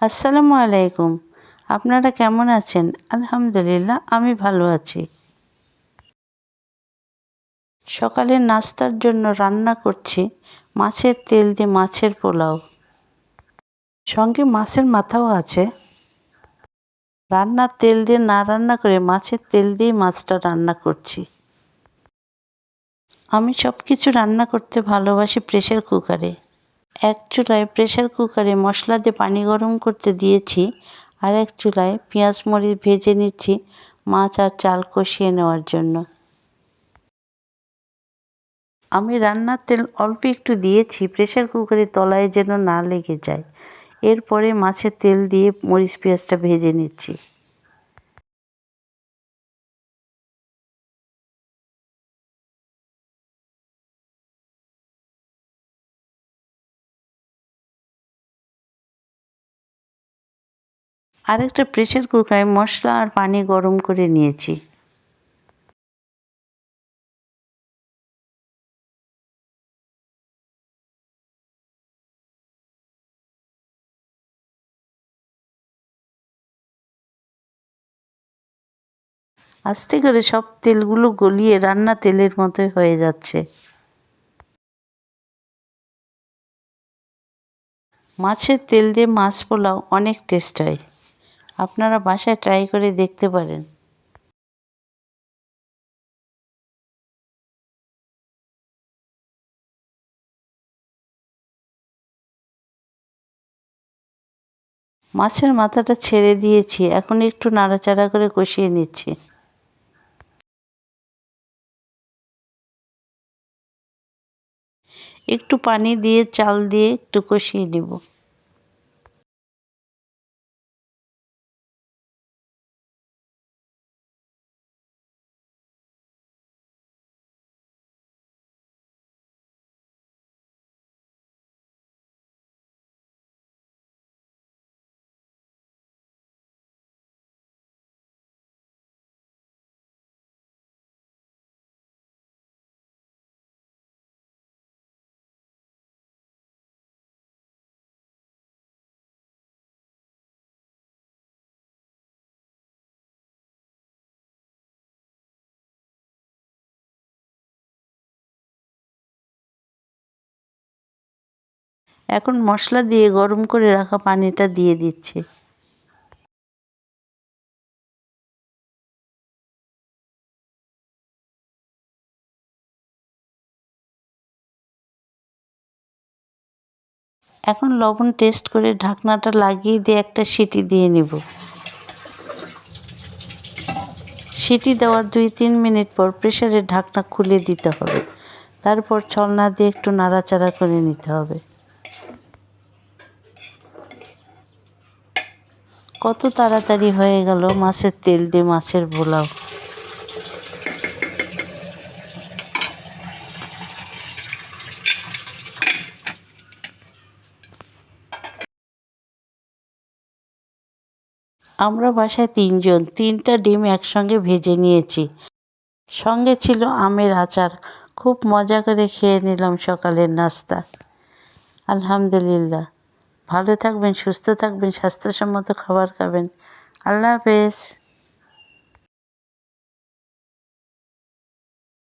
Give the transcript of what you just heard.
আসসালামু আলাইকুম। আপনারা কেমন আছেন? আলহামদুলিল্লাহ আমি ভালো আছি। সকালের নাস্তার জন্য রান্না করছি মাছের তেল দিয়ে মাছের পোলাও। সঙ্গে মাছের মাথাও আছে। রান্নার তেল দিয়ে না রান্না করে মাছের তেল দিয়ে মাছটা রান্না করছি। আমি সব কিছু রান্না করতে ভালোবাসি প্রেসার কুকারে। এক চুলায় প্রেসার কুকারে মশলা দিয়ে পানি গরম করতে দিয়েছি, আর এক চুলায় পেঁয়াজ মরিচ ভেজে নিচ্ছি মাছ আর চাল কষিয়ে নেওয়ার জন্য। আমি রান্নার তেল অল্প একটু দিয়েছি প্রেসার কুকারের তলায় যেন না লেগে যায়। এরপরে মাছের তেল দিয়ে মরিচ পেঁয়াজটা ভেজে নিচ্ছি। আরেকটা প্রেসার কুকারে মশলা আর পানি গরম করে নিয়েছি। আস্তে করে সব তেলগুলো গলিয়ে রান্না তেলের মতোই হয়ে যাচ্ছে। মাছের তেল দিয়ে মাছ পোলাও অনেক টেস্ট হয়। আপনারা বাসায় ট্রাই করে দেখতে পারেন। মাছের মাথাটা ছেড়ে দিয়েছি, এখন একটু নাড়াচাড়া করে কষিয়ে নিচ্ছি। একটু পানি দিয়ে চাল দিয়ে একটু কষিয়ে নেব। এখন মশলা দিয়ে গরম করে রাখা পানিটা দিয়ে দিচ্ছি। এখন লবণ টেস্ট করে ঢাকনাটা লাগিয়ে দিয়ে একটা সিটি দিয়ে নেব। সিটি দেওয়ার 2-3 মিনিট পর প্রেসারের ঢাকনা খুলে দিতে হবে। তারপর ছলনা দিয়ে একটু নাড়াচাড়া করে নিতে হবে। কত তাড়াতাড়ি হয়ে গেল মাছের তেল দিয়ে মাছের পোলাও। আমরা বাসায় 3 জন, 3টা ডিম একসঙ্গে ভেজে নিয়েছি। সঙ্গে ছিল আমের আচার। খুব মজা করে খেয়ে নিলাম সকালের নাস্তা। আলহামদুলিল্লাহ। ভালো থাকবেন, সুস্থ থাকবেন, স্বাস্থ্যসম্মত খাবার খাবেন। আল্লাহ হাফেজ।